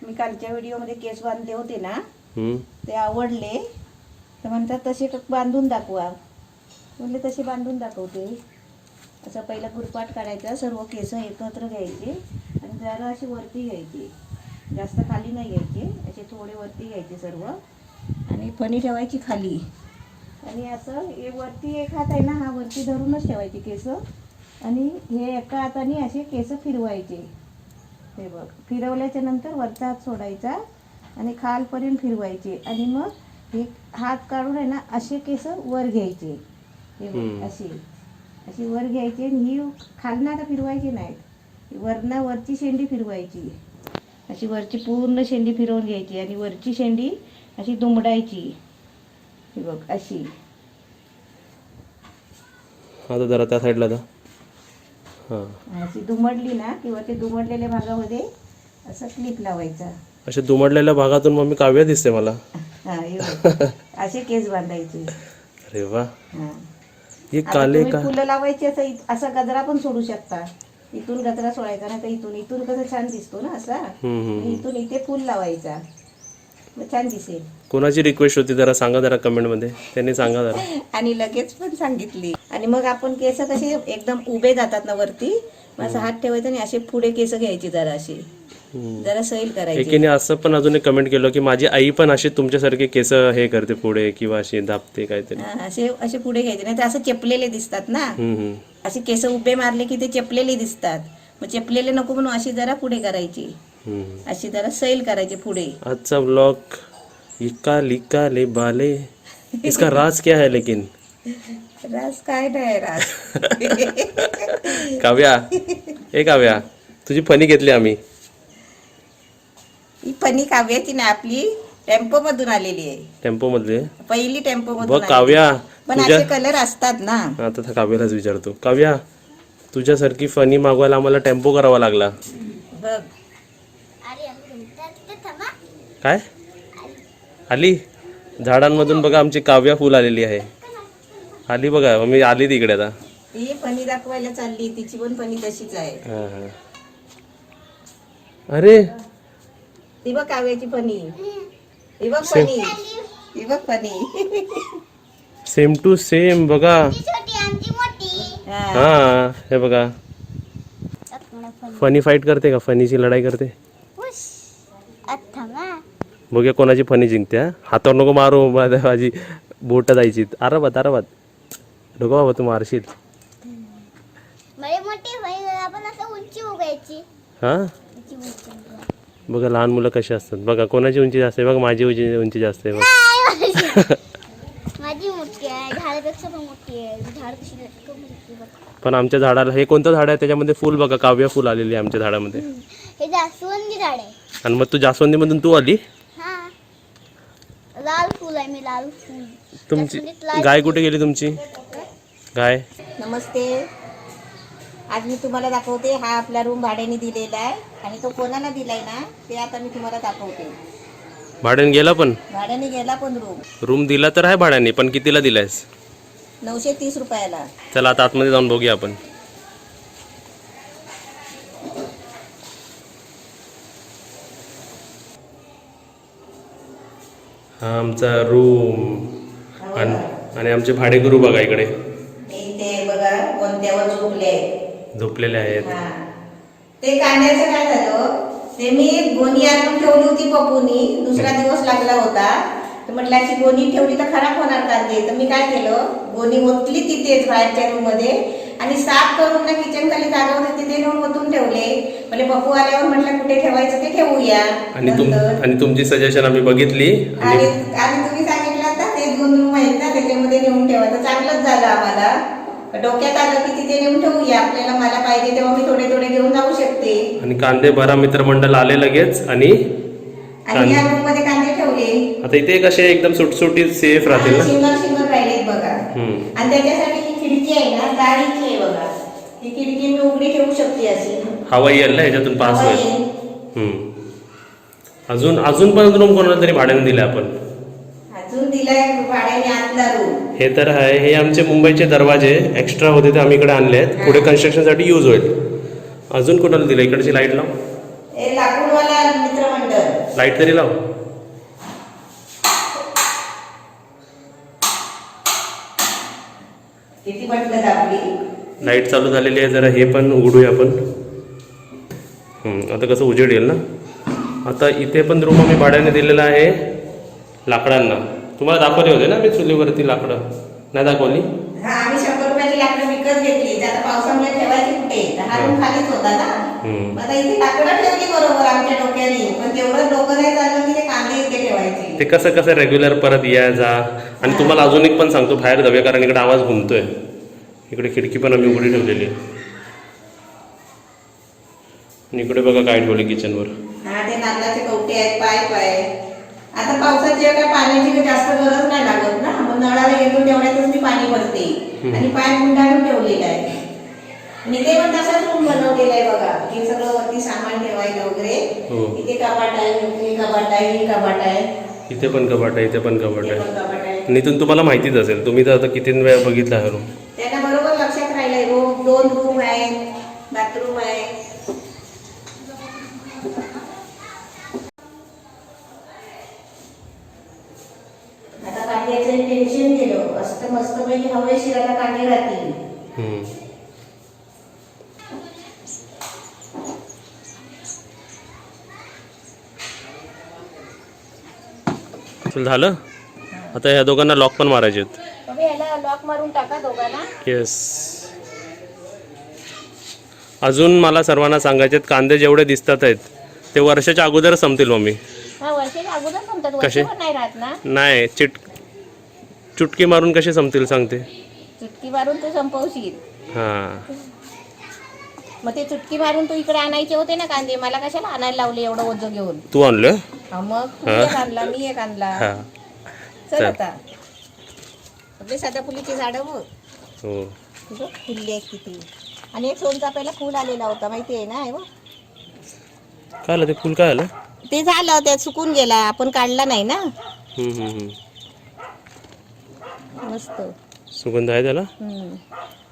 मी कालच्या व्हिडिओमध्ये केस बांधले होते ना, ते आवडले तर म्हणतात तसे बांधून दाखवा. म्हणले तसे बांधून दाखवते. असं पहिला गुरपाट काढायचा, सर्व केस एकत्र घ्यायचे आणि जरा अशी वरती घ्यायची, जास्त खाली नाही घ्यायचे, असे थोडे वरती घ्यायचे सर्व आणि फणी ठेवायची खाली. आणि असं हे वरती एक हात आहे ना, हा वरती धरूनच ठेवायचे केस आणि हे एका हाताने असे केस फिरवायचे. हे बघ, फिरवल्याच्या नंतर वरचा हात सोडायचा आणि खालपर्यंत फिरवायचे आणि मग हे हात काढून आहे ना असे केस वर घ्यायचे. हे बघ, अशी वर घ्यायची आणि ही खालनं आता फिरवायची नाहीत, वरनं वरची शेंडी फिरवायची. अशी वरची पूर्ण शेंडी फिरवून घ्यायची आणि वरची शेंडी अशी दुमडायची. हे बघ अशी. आता जरा त्या साईडला जा. अशी दुमडली ना किंवा ते दुमडलेल्या भागामध्ये असं क्लिप लावायचा. अशा दुमडलेल्या भागातून मम्मी काव्या दिसते मला. असे केस बांधायचे. अरे वा. हे काले का फुलं लावायची, असा गजरा पण सोडू शकता. इथून गजरा सोडायचा ना, तर इथून कसं छान दिसतो ना असा, इथून इथे फुल लावायचा, छान दिसेल. कोणाची रिक्वेस्ट होती जरा सांगा, जरा कमेंट मध्ये त्यांनी सांगा जरा. आणि लगेच पण सांगितली. आणि मग आपण केस कसे एकदम उभे जातात ना वरती, मग असं हात ठेवायचा आणि असे पुढे केस घ्यायचे, जरा असे जरा सैल करायचे. एकीने असं पण अजून एक कमेंट केलं की माझी आई पण असे तुमच्यासारखे केस हे करते पुढे किंवा असे दाबते काहीतरी. असे पुढे घ्यायचे, नाही तर असं चेपलेले दिसतात ना. असे केस उभे मारले की ते चेपलेले दिसतात, मग चेपलेले नको म्हणून अशी जरा पुढे करायची, अशी जरा सैल करायची पुढे. आजचा ब्लॉग काले बाले, इसका राज क्या है लेकिन? राज काय नाही राज. काव्या, ए काव्या, तुझी फणी घेतली आम्ही. ही फणी काव्याची ना, आपली टेम्पो मधून आलेली आहे. टेम्पो मधले पहिली टेम्पो बघ मधून. काव्या, पण असे कलर असतात ना. आता काव्यालाच विचारतो. काव्या, तुझ्यासारखी फणी मागवायला आम्हाला टेम्पो करावा लागला. बघ काय आली झाडांमधून बघा, आमची काव्या फुल आलेली आहे. आली बघा, मी आली तिकडे आता. ही फणी दाखवायला चालली, तिची पण फणी तशीच आहे. अरे ती बघ काव्याची फणी, ही बघ फणी, ही बघ फणी. सेम टू सेम बघा. हा हे बघा, फनी फाईट करते का, फनीची लढाई करते. बघूया कोणाची फनी जिंकते. हातावर नको मारू, माझी बोट जायची. आरामात आरामात नको बाबा, तू मारशील. हा बघा लहान मुलं कशी असतात. बघा कोणाची उंची जास्त आहे, बघा माझी उंची जास्त आहे. पण आमच्या झाडाला, हे कोणतं झाड आहे त्याच्यामध्ये फुल बघा, काव्य फुल आलेली आहे आमच्या झाडामध्ये. हे जास्वंदी झाड आहे. आणि मग तू जास्वंदी मधून तू आली. लाल फुल आहे, मी लाल फुल. तुमची गाय कुठे गेली तुमची गाय? नमस्ते. आज मी तुम्हाला दाखवते, हा आपला रूम भाड्याने दिलेला आहे आणि तो कोणाला दिलाय ना ते आता मी तुम्हाला दाखवते. भाड्याने गेला? पण भाड्याने गेला, पण रूम दिला तर आहे भाड्याने, पण कितीला दिलायस? 930 रुपयाला. चला आता आतमध्ये जाऊन बघूया आपण. हा आमचा रूम आणि आमचे भाडेकरू बघा इकडे ते बघा कोणत्यावर झोपलेले आहेत. ते कांद्याचं काय झालं, ते मी गोणी आणून ठेवली होती पप्पूनी, दुसरा दिवस लागला होता. तर म्हटलं अशी गोणी ठेवली तर खराब होणार कांदे. तर मी काय केलं, गोणी ओतली तिथेच बाहेरच्या रूम मध्ये आणि साफ करून ना किचन खाली जागा होती तिथे नेऊन ओतून ठेवले. म्हणजे पप्पू आल्यावर म्हटलं कुठे ठेवायचं ते ठेवूया. आणि तुमची सजेशन आम्ही बघितली आणि तुम्ही सांगितलं आता ते 2 रूम आहेत ना त्याच्यामध्ये नेऊन ठेवायचं. चांगलंच झालं आम्हाला. डोक्यात आलं की तिथे नेऊन ठेवूया, आपल्याला मला पाहिजे तेव्हा मी थोडे थोडे घेऊन जाऊ शकते. आणि कांदे भरा मित्रमंडळ आले लगेच. आणि या रूम मध्ये कांदे ठेवले. आता इथे कसे एकदम सुटसुटीत सेफ राहतील ना. सिंगल राहिलेत बघा. आणि त्याच्यासाठी ही खिडकी आहे ना, गाडीची आहे बघा. ही खिडकी मी उघडी ठेवू शकते अशी. हवा येईल ना ह्याच्यातून, पास होईल. अजून पण रूम कोणाला तरी भाड्याने दिले आपण. अजून दिलाय भाड्याने आतला रूम. हे तर आहे, हे आमचे मुंबईचे दरवाजे एक्स्ट्रा होते ते आम्ही इकडे आणले आहेत, पुढे कन्स्ट्रक्शन साठी यूज होईल. अजून कोणाला दिलं? इकडची लाईट लाव. लाकूडवाला मित्रमंडळ. लाईट तरी लाव. किती म्हटलं दाबली. लाईट चालू झालेली आहे. जरा हे पण उघडूया आपण. आता कसं उजेड येईल ना. आता इथे पण रूम आम्ही भाड्याने दिलेला आहे लाकडांना. तुम्हाला दाखवले होते ना मी चुलीवरती लाकडं, नाही दाखवली? हा, आम्ही 100 रुपयाची लाकडं विकत घेतली. आता पावसामुळे ठेवायची कुठे, हा रूम खालीच होता ना. आता इथे लाकडं ठेवली बरोबर आमच्या डोक्याने, पण तेवढं डोकं नाही चाललं की ते कांदे इथे ठेवायचे. ते कसं रेग्युलर परत या जा. आणि तुम्हाला अजून एक पण सांगतो, बाहेर जाऊया कारण इकडे आवाज घुमतोय. इकडे खिडकी पण आम्ही उघडी ठेवलेली आहे. आणि इकडे बघा काय ठेवले किचनवर. हा, ते नारळाचे कवटे आहेत, पाईप आहे. आता पावसात जे काय पाण्याची जास्त गरज नाही लागत ना, मग नळाला येतो तेवढ्यातच मी पाणी भरते. आणि पाईप गुंडाळून ठेवलेला आहे. आणि ते पण तसाच रूम बनवलेला आहे बघा. हे सगळं वरती सामान ठेवायला वगैरे. इथे कपाट आहे, हे कपाट आहे, हे कपाट आहे. इथे पण कपाट आहे, इथे पण कपाट इथे आहे. पण कपाट आहे. आणि इथून तुम्हाला माहितीच असेल, तुम्ही तर आता किती वेळा बघितला हा रूम. त्यांना बरोबर लक्षात राहिलंय. 2 रूम आहेत, बाथरूम आहे. आता कांद्याचं टेन्शन गेलं असतं, मस्त पैकी हवेशीर आता कांदे राहतील. चल झालं. आता ह्या दोघांना लॉक पण मारायचे आहेत. तुम्ही याला लॉक मारून टाका दोघांना. येस. अजून मला सर्वांना सांगायचे आहेत, कांदे जेवढे दिसतात आहेत ते वर्षाच्या अगोदर संपतील मम्मी. हा, वर्षाच्या अगोदर संपतात. कसे? वर्षभर नाही राहत ना. नाही, चुटकी मारून कसे संपतील सांगते. चुटकी मारून तू संपवशील. हां, मग ते चुटकी मारून तू इकडे आणायचे होते ना कांदे, मला कशाला आणायला लावले एवढं ओझं घेऊन. तू आणलं. हा, मग तू एक आणला, मी एक आणला. हां, चल आता आपले सदाफुलीची झाडं बघ. हो. फुलली आहेत किती. आणि एक सोनचाफ्याला फुल आलेला होता माहिती आहे ना. हे बघ, काय आलं ते फुल, काय आलं ते झालं, ते सुकून गेला, आपण काढला नाही ना. मस्त सुगंध आहे त्याला.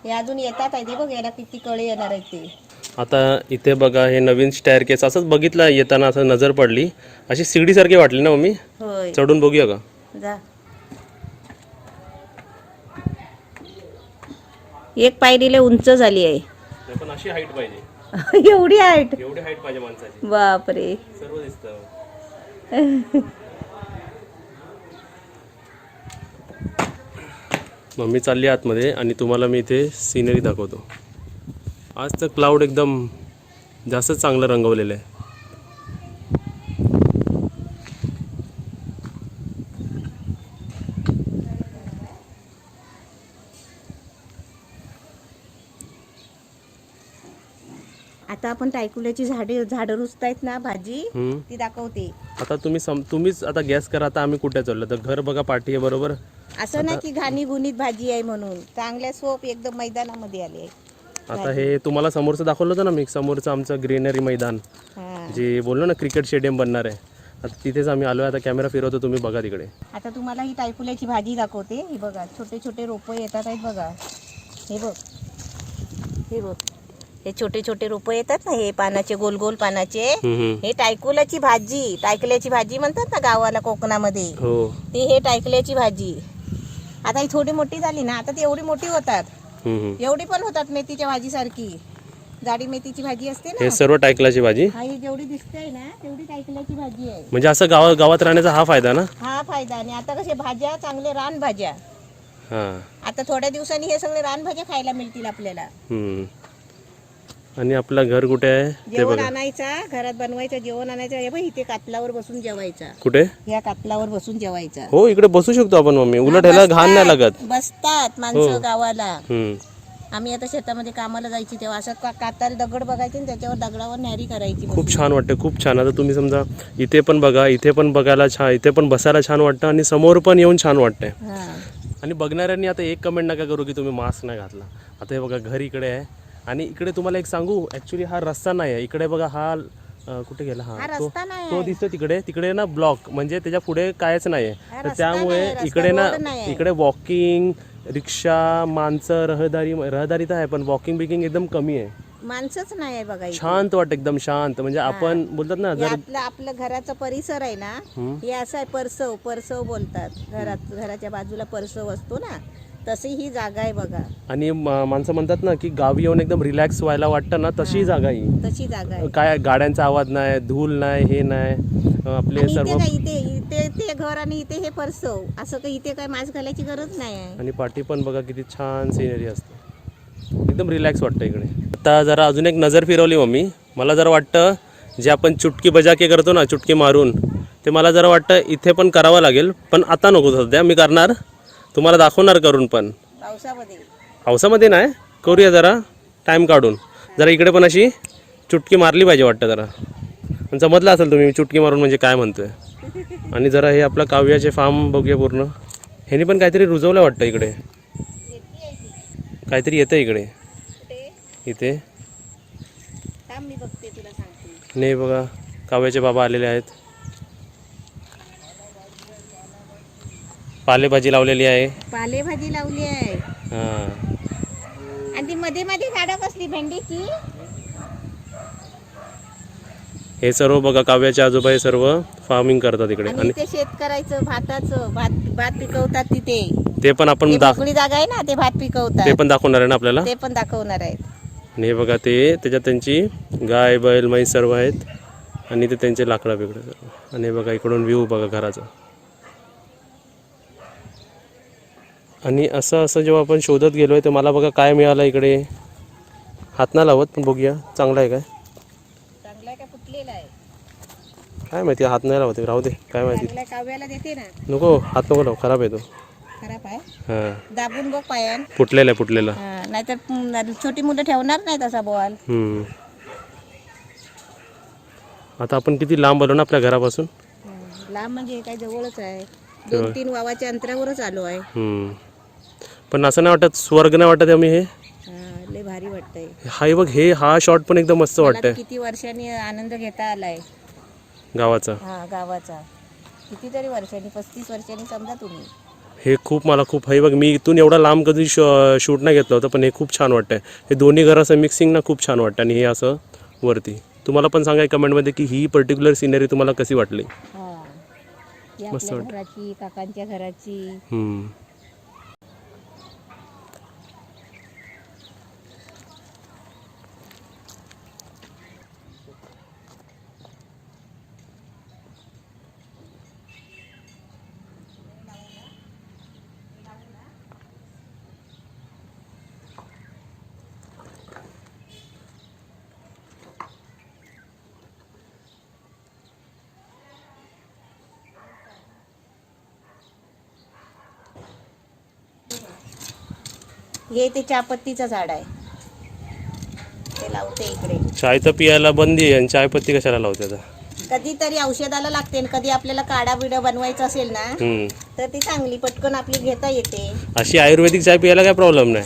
हे अजून येतात आहे ते बघ, याला किती कळे येणार आहेत ते. आता इथे बघा हे नवीन स्टेअरकेस असंच बघितलं येताना, असं नजर पडली, अशी शिडीसारखी वाटली ना मम्मी. होय, चढून बघूया का. जा. एक पायरीला उंच झाली आहे. पण अशी हाईट पाहिजे. एवढी हाईट. एवढी हाईट पाहिजे माणसाची. बापरे. सर्व दिसतं. मम्मी चालली आतमध्ये आणि तुम्हाला मी इथे सिनरी दाखवतो. आज तर क्लाउड एकदम जास्त चांगलं रंगवलेलं आहे. आता आपण टायकुल्याची झाडं रुजतायत ना, भाजी ती दाखवते. आता तुम्हीच आता गॅस करा, आता आम्ही कुठे चाललो. तर घर बघा पाठी आहे बरोबर. असं नाही की घाणी गुणीत भाजी आहे म्हणून, चांगल्या सोप एकदम मैदानामध्ये आली आहे. आता हे तुम्हाला समोरचं दाखवलं होतं ना मी, समोरचं आमचं ग्रीनरी मैदान जे बोललो ना क्रिकेट स्टेडियम बनणार आहे. आता तिथेच आम्ही आलो आहे. आता कॅमेरा फिरवतो, तुम्ही बघा तिकडे. आता तुम्हाला ही टायकुल्याची भाजी दाखवते. ही बघा, छोटे छोटे रोपं येतात आहेत बघा. हे बघ, हे बघ, हे छोटे छोटे रोपं येतात ना, हे पानाचे, गोल गोल पानाचे. हे टायकुल्याची भाजी, टायकल्याची भाजी म्हणतात ना गावाला, कोकणामध्ये. ती हे टायकल्याची भाजी. आता ही थोडी मोठी झाली ना, आता ती एवढी मोठी होतात. एवढी पण होतात मेथीच्या भाजी सारखी. जाडी मेथीची भाजी असते ना, हे सर्व टायकल्याची भाजी. हा, ही जेवढी दिसते ना तेवढी टायकल्याची भाजी आहे. म्हणजे असं गावात राहण्याचा हा फायदा ना. हा फायदा. आणि आता कसे भाज्या, चांगले रानभाज्या. आता थोड्या दिवसांनी हे सगळे रानभाज्या खायला मिळतील आपल्याला. आणि आपलं घर कुठे आहे ते जेवण बघा. आणायचा, घरात बनवायचं, जेवण आणायचं. हे बघ, इथे कातलावर बसून जेवायचा. कुठे? या कातलावर बसून जेवायचा. हो, इकडे बसू शकतो आपण मम्मी. उलट ह्याला घाण नाही लागत. बसतात माणसं गावाला. आम्ही आता शेतामध्ये कामाला जायची तेव्हा असं काताल दगड बघायचे आणि त्याच्यावर दगडावर न्यारी करायची. खूप छान वाटते, खूप छान. आता तुम्ही समजा इथे पण बघा, इथे पण बघायला छान, इथे पण बसायला छान वाटतं आणि समोर पण येऊन छान वाटतंय. आणि बघणाऱ्यांनी आता एक कमेंट नका करू की तुम्ही मास्क नाही घातला. आता हे बघा, घर इकडे आहे. आणि इकडे तुम्हाला एक सांगू, ऍक्च्युली हा रस्ता नाही आहे. इकडे बघा, हा कुठे गेला, हा तो दिसतो तिकडे ना ब्लॉक, म्हणजे त्याच्या पुढे कायच नाही आहे. तर त्यामुळे इकडे ना, इकडे वॉकिंग, रिक्षा, माणसं, रहदारी तर आहे, पण वॉकिंग बिकिंग एकदम कमी आहे. माणसंच नाही आहे बघा इथे. शांत वाटतं एकदम शांत. म्हणजे आपण बोलतात ना हे जर आपलं घराचा परिसर आहे ना, हे असं आहे, परसव परसव बोलतात. घराच्या बाजूला परसव असतो ना, तशी ही जागा आहे बघा. आणि माणसं म्हणतात ना की गावी येऊन एकदम रिलॅक्स व्हायला वाटतं ना, तशी जागा ही. तशी जागा आहे. काय गाड्यांचा आवाज नाही, धूल नाही, हे नाही. आपले आणि सर्व इथे काय, इथे ते घर आणि इथे हे परसव, असं काही इथे काय मास्क घालायची गरज नाही आहे. आणि पाठी पण बघा किती छान सिनरी असते. एकदम रिलॅक्स वाटतं इकडे. आता जरा अजून एक नजर फिरवली मम्मी. मला जरा वाटतं जे आपण चुटकी बजाके करतो ना, चुटकी मारून, ते मला जरा वाटतं इथे पण करावं लागेल. पण आता नको, सध्या मी करणार, तुम्हाला दाखवणार करून. पण पावसामध्ये नाही, करूया जरा टाईम काढून. जरा इकडे पण अशी चुटकी मारली पाहिजे वाटतं जरा. पण समजलं असेल तुम्ही चुटकी मारून म्हणजे काय म्हणतोय. आणि जरा हे आपलं काव्याचे फार्म बघूया पूर्ण. ह्यानी पण काहीतरी रुजवलं वाटतं इकडे, काहीतरी येतं इकडे. इथे मी बघते, तुला सांगते. नाही बघा, काव्याचे बाबा आलेले आहेत. पालेभाजी लावलेली आहे. पालेभाजी लावली आहे. हां, आणि ती मध्ये मध्ये झाडं कसली, भेंडीची. हे सर्व बघा काव्याचे आजोबा हे सर्व फार्मिंग करतात इकडे. आणि आणि ते शेत करायचं, भाताचं भात पिकवतात तिथे. ते पण आपण मोकळी जागा आहे ना, ते भात ते पिकवतात. पण दाखवणार आहे ना आपल्याला. ते पण दाखवणार आहेत. आणि हे बघा ते त्याच्यात त्यांची गाय बैल म्हैस सर्व आहेत. आणि ते त्यांचे लाकडं बिकडं सर्व. आणि हे बघा इकडून व्ह्यू बघा घराचा. आणि असं असं जेव्हा आपण शोधत गेलो आहे तर मला बघा काय मिळालं इकडे. हात ना लावत, पण बघूया चांगला आहे काय. चांगला आहे का फुटलेला आहे? काय माहिती, हात नाही लावते, राहू दे, काय माहिती. चांगला काव्याला देते ना. नको, हात नको लाव, खराब आहे तो. खराब आहे, हां, दाबून बघ पायान. फुटलेला आहे, फुटलेला. नाहीतर छोटी मुलं ठेवणार नाही तसा बॉल. आता आपण किती लांब आलो ना आपल्या घरापासून. लांब म्हणजे काय जवळच आहे, 2-3 वावाच्या अंतरावरच आलो आहे. पण असं नाही वाटत, स्वर्ग नाही वाटत आम्ही. हे लय भारी वाटतंय. हा बघ, हा शॉट पण एकदम मस्त मला वाटतंय किती वर्षांनी आनंद घेता आलाय गावाचा. गावाचा. कितीतरी वर्षांनी, 35 वर्षांनी समजा तुम्ही. हे खूप मला खूप, हे बघ, मी इथून एवढा लांब कधी शूट नाही घेतलं होतं, पण हे खूप छान वाटतंय. हे दोन्ही घराचं मिक्सिंग ना खूप छान वाटतं. आणि हे असं वरती. तुम्हाला पण सांगा कमेंटमध्ये की ही पर्टिक्युलर सिनरी तुम्हाला कशी वाटली. आपल्या घराची, काकांच्या घराची. हे ते चहापत्तीचं झाड आहे, ते लावते इकडे. चाय तर पियाला बंदी आहे, आणि चायपत्ती कशाला लावते आता. कधीतरी औषधाला लागते, आणि कधी आपल्याला काढा बिडा बनवायचं असेल ना, तर ती चांगली पटकन आपली घेता येते. अशी आयुर्वेदिक चाय पियाला काय प्रॉब्लेम नाही.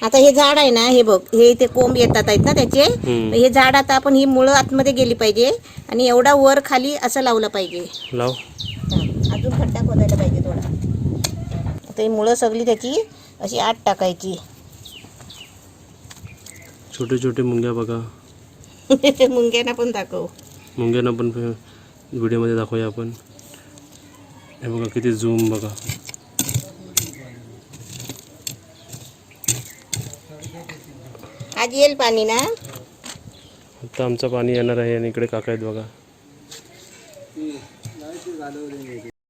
आता हे झाड आहे ना, हे बघ, हे इथे कोंब येतात आहेत ना त्याचे. हे झाड आता आपण ही मुळं आतमध्ये गेली पाहिजे, आणि एवढा वर खाली असं लावलं पाहिजे. लाव, अजून खड्डा खोदायला पाहिजे थोडा. आता ही मुळं सगळी त्याची अशी आत टाकायची. छोटे छोटे मुंग्या बघा. मुंग्यांना पण दाखव. मुंग्यांना पण व्हिडिओमध्ये दाखवूया आपण. हे बघा किती झूम बघा. आज येईल पाणी ना. आता आमचं पाणी येणार आहे, आणि इकडे काका आहेत बघा.